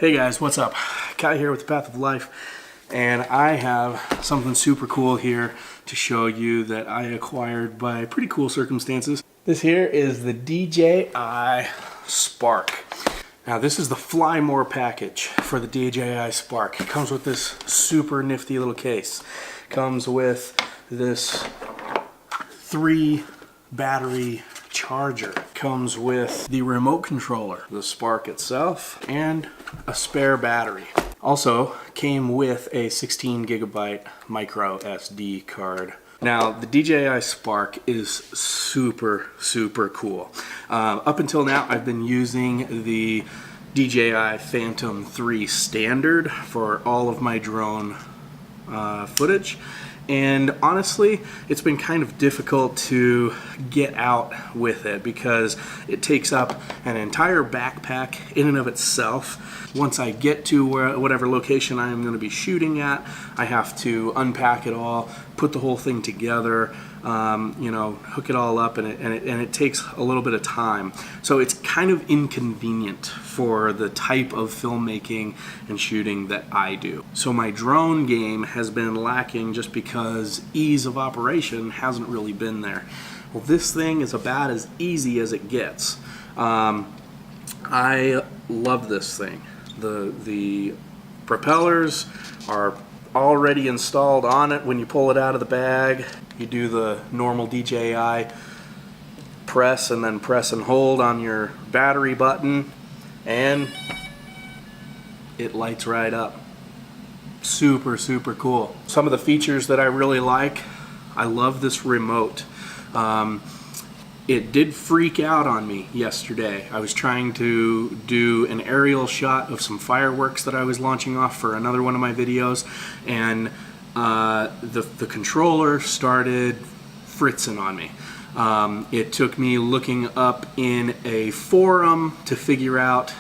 Hey guys, what's up? Kae here with the Path of Life, and I have something super cool here to show you that I acquired by pretty cool circumstances. This here is the DJI Spark. Now this is the Fly More package for the DJI Spark. It comes with this super nifty little case. Comes with this 3 battery charger. Comes with the remote controller, the Spark itself, and a spare battery. Also came with a 16 gigabyte micro SD card. Now the DJI Spark is super cool. Up until now I've been using the DJI Phantom 3 standard for all of my drone footage. And honestly, it's been kind of difficult to get out with it because it takes up an entire backpack in and of itself. Once I get to whatever location I am going to be shooting at, I have to unpack it all, put the whole thing together, hook it all up, and it takes a little bit of time. So it's kind of inconvenient for the type of filmmaking and shooting that I do. So my drone game has been lacking just because ease of operation hasn't really been there. Well, this thing is about as easy as it gets. I love this thing. The propellers are already installed on it when you pull it out of the bag. You do the normal DJI press and then press and hold on your battery button and it lights right up. Super cool. Some of the features that I really like, I love this remote. It did freak out on me yesterday. I was trying to do an aerial shot of some fireworks that I was launching off for another one of my videos, and the controller started fritzing on me. It took me looking up in a forum to figure out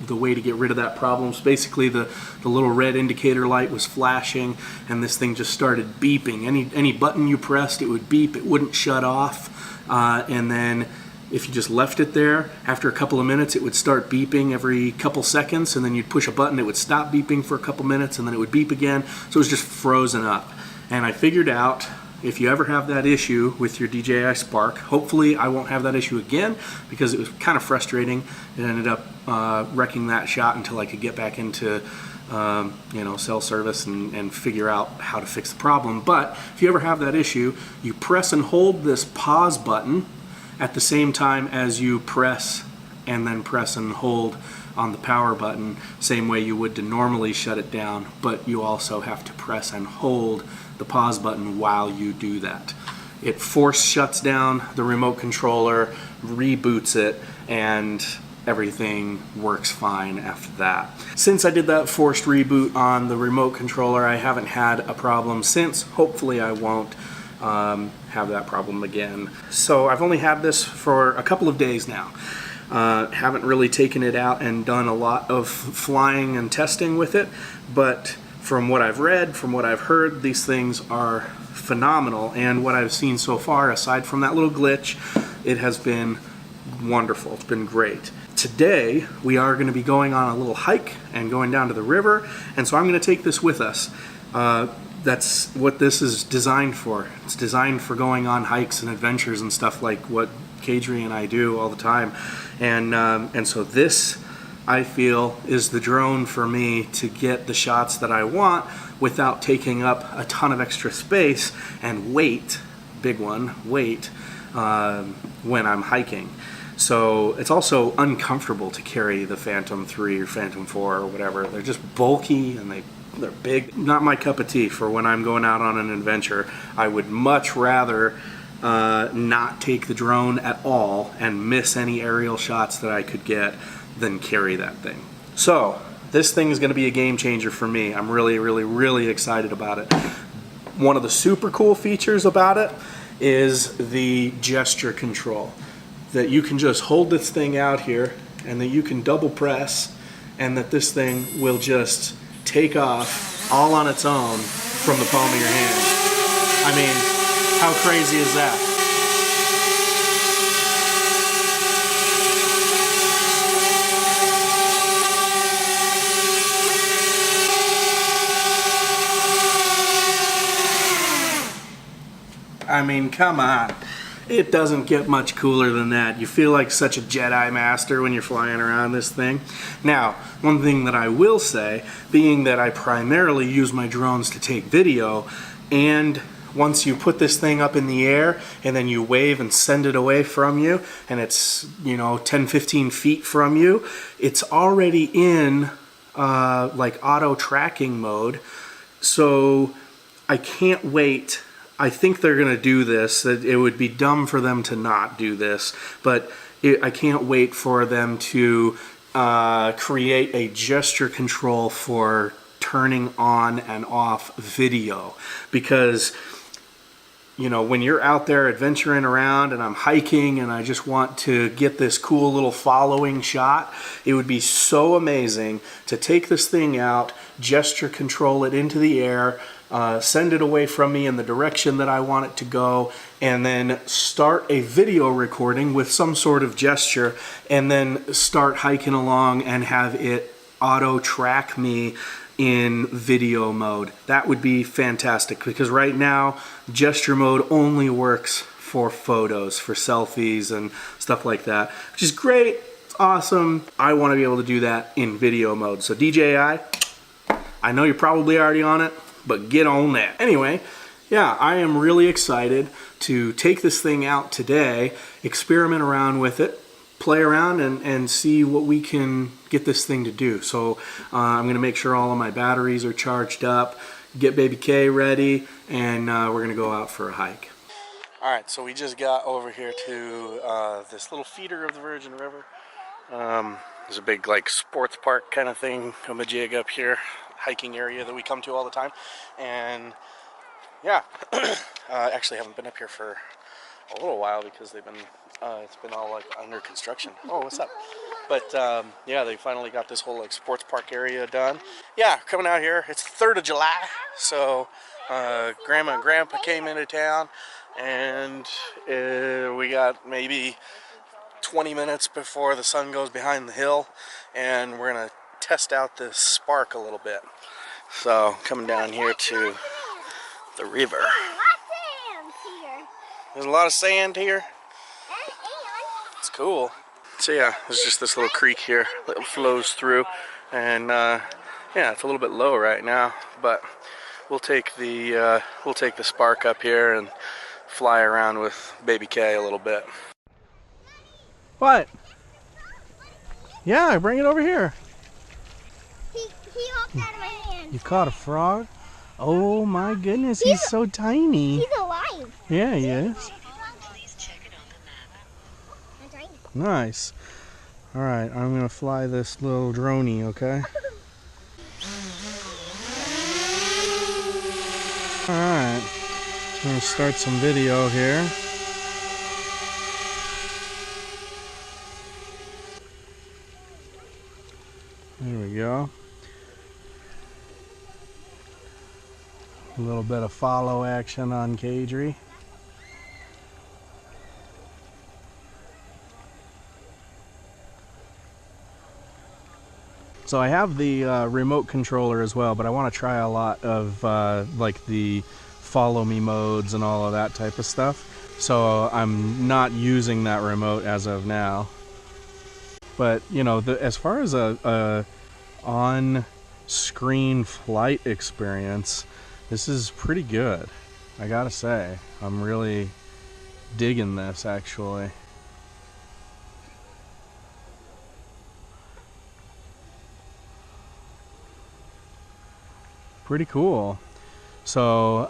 the way to get rid of that problem. So basically the little red indicator light was flashing and this thing just started beeping. Any button you pressed, it would beep, it wouldn't shut off. And then if you just left it there, after a couple of minutes it would start beeping every couple seconds, and then you'd push a button, it would stop beeping for a couple minutes, and then it would beep again. So it was just frozen up. And I figured out, if you ever have that issue with your DJI Spark, hopefully I won't have that issue again, because it was kind of frustrating. It ended up wrecking that shot until I could get back into cell service and figure out how to fix the problem. But if you ever have that issue, you press and hold this pause button at the same time as you press and hold on the power button, same way you would to normally shut it down, but you also have to press and hold the pause button while you do that. It force shuts down the remote controller, reboots it, and everything works fine after that. Since I did that forced reboot on the remote controller, I haven't had a problem since. Hopefully I won't have that problem again. So I've only had this for a couple of days now. Haven't really taken it out and done a lot of flying and testing with it, but from what I've read, from what I've heard, these things are phenomenal, and what I've seen so far, aside from that little glitch, it has been wonderful. It's been great. Today we are going to be going on a little hike and going down to the river, and so I'm going to take this with us. That's what this is designed for. It's designed for going on hikes and adventures and stuff like what Kae and I do all the time, and so this, I feel, is the drone for me to get the shots that I want without taking up a ton of extra space and weight, big one, weight, when I'm hiking. So it's also uncomfortable to carry the Phantom 3 or Phantom 4 or whatever. They're just bulky and they're big. Not my cup of tea for when I'm going out on an adventure. I would much rather not take the drone at all and miss any aerial shots that I could get than carry that thing. So this thing is going to be a game changer for me. I'm really excited about it. One of the super cool features about it is the gesture control. That you can just hold this thing out here and that you can double press, and that this thing will just take off all on its own from the palm of your hand. I mean, how crazy is that? I mean, come on. It doesn't get much cooler than that. You feel like such a Jedi master when you're flying around this thing. Now, one thing that I will say, being that I primarily use my drones to take video, and once you put this thing up in the air and then you wave and send it away from you, and it's, 10, 15 feet from you, it's already in like auto tracking mode. So I can't wait. I think they're going to do this. It would be dumb for them to not do this, but I can't wait for them to create a gesture control for turning on and off video, because when you're out there adventuring around and I'm hiking and I just want to get this cool little following shot, it would be so amazing to take this thing out, gesture control it into the air, send it away from me in the direction that I want it to go, and then start a video recording with some sort of gesture, and then start hiking along and have it auto track me in video mode. That would be fantastic, because right now gesture mode only works for photos, for selfies and stuff like that, which is great. It's awesome. I want to be able to do that in video mode. So DJI, I know you're probably already on it, but get on that. Anyway, yeah, I am really excited to take this thing out today, experiment around with it, play around and see what we can get this thing to do. So I'm going to make sure all of my batteries are charged up, get baby Kae ready, and we're going to go out for a hike. Alright, so we just got over here to this little feeder of the Virgin River. There's a big like sports park kind of thing, a jig up here, hiking area that we come to all the time. And yeah, actually haven't been up here for a little while because they've been it's been all like under construction. Oh, what's up? But yeah, they finally got this whole like sports park area done. Yeah, coming out here. It's the 3rd of July, so Grandma and Grandpa came into town, and we got maybe 20 minutes before the sun goes behind the hill, and we're gonna test out this spark a little bit. So coming down here to the river. There's a lot of sand here. It's cool. So yeah, there's just this little creek here that flows through, and yeah, it's a little bit low right now, but we'll take the spark up here and fly around with baby Kae a little bit. What? Yeah, bring it over here. He hopped out of my hand. You caught a frog? Oh my goodness, he's so tiny. He's alive. Yeah, he is. Nice. Alright, I'm going to fly this little droney, okay? Alright, I'm going to start some video here. There we go. A little bit of follow action on Kadri. So I have the remote controller as well, but I want to try a lot of like the follow me modes and all of that type of stuff. So I'm not using that remote as of now. But as far as a on-screen flight experience, this is pretty good. I gotta say, I'm really digging this actually. Pretty cool. So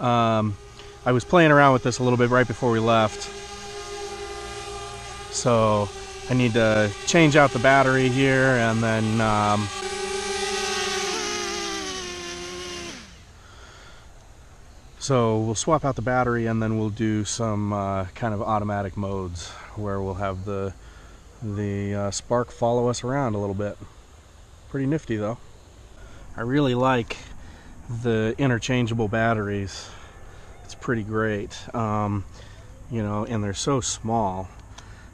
I was playing around with this a little bit right before we left. So I need to change out the battery here, and then so we'll swap out the battery, and then we'll do some kind of automatic modes where we'll have the spark follow us around a little bit. Pretty nifty though. I really like the interchangeable batteries. It's pretty great. And they're so small.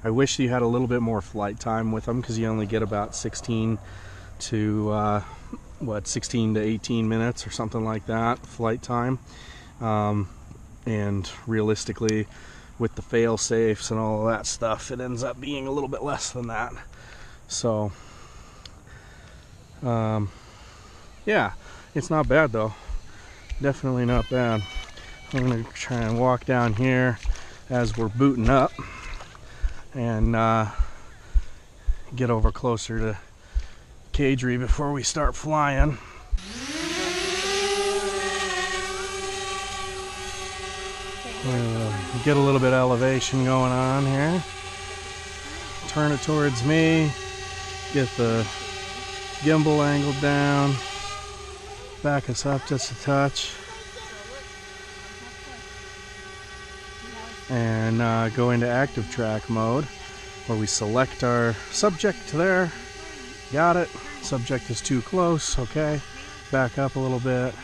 I wish you had a little bit more flight time with them, because you only get about 16 to 16 to 18 minutes or something like that flight time. And realistically, with the fail safes and all of that stuff, it ends up being a little bit less than that. So yeah, it's not bad though. Definitely not bad. I'm gonna try and walk down here as we're booting up and get over closer to Kadri before we start flying. Get a little bit of elevation going on here. Turn it towards me. Get the gimbal angled down. Back us up just a touch. And go into active track mode, where we select our subject there. Got it. Subject is too close. Okay. Back up a little bit.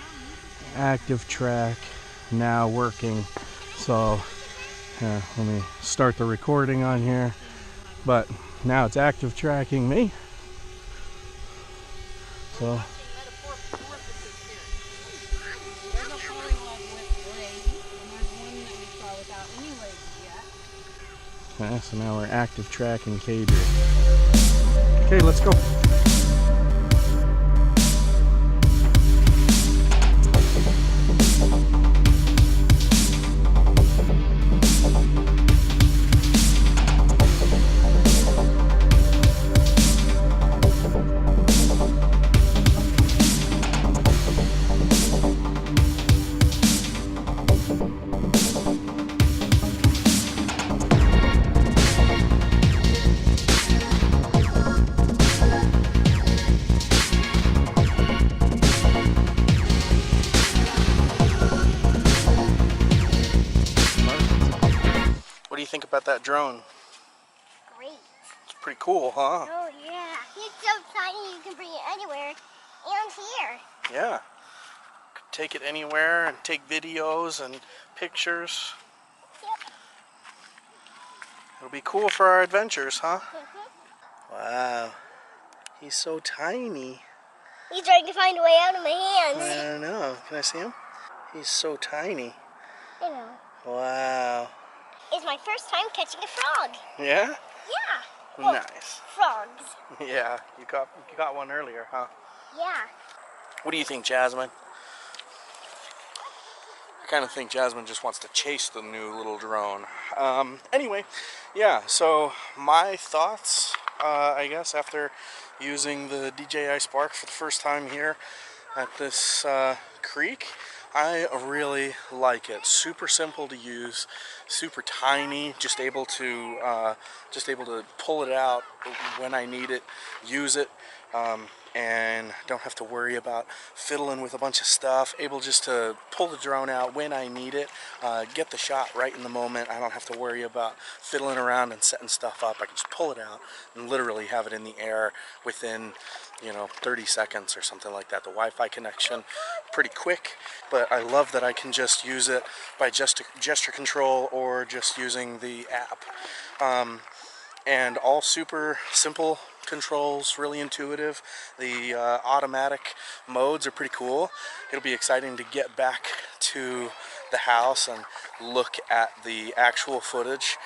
Active track now working. So let me start the recording on here. But now it's active tracking me. So okay, so now we're active tracking Kadri. Okay, let's go. What do you think about that drone? Great. It's pretty cool, huh? Oh yeah. It's so tiny you can bring it anywhere and here. Yeah. Could take it anywhere and take videos and pictures. Yep. It'll be cool for our adventures, huh? Mm-hmm. Wow. He's so tiny. He's trying to find a way out of my I hands. don't know. Can I see him? He's so tiny. I know. Wow. It's my first time catching a frog. Yeah? Yeah. Well, Nice. frogs. Yeah, you got one earlier, huh? Yeah. What do you think, Jasmine? I kind of think Jasmine just wants to chase the new little drone. Anyway, yeah, so my thoughts, I guess, after using the DJI Spark for the first time here at this creek, I really like it. Super simple to use, super tiny, just able to pull it out when I need it, use it, and don't have to worry about fiddling with a bunch of stuff. Able just to pull the drone out when I need it, get the shot right in the moment. I don't have to worry about fiddling around and setting stuff up. I can just pull it out and literally have it in the air within 30 seconds or something like that. The Wi-Fi connection, pretty quick, but I love that I can just use it by gesture control or just using the app. And all super simple controls, really intuitive. The automatic modes are pretty cool. It'll be exciting to get back to the house and look at the actual footage,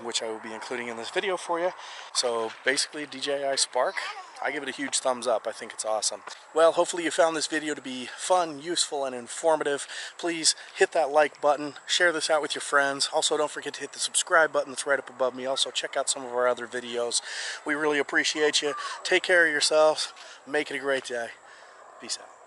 which I will be including in this video for you. So basically, DJI Spark, I give it a huge thumbs up. I think it's awesome. Well, hopefully you found this video to be fun, useful, and informative. Please hit that like button, share this out with your friends. Also, don't forget to hit the subscribe button that's right up above me. Also, check out some of our other videos. We really appreciate you. Take care of yourselves. Make it a great day. Peace out.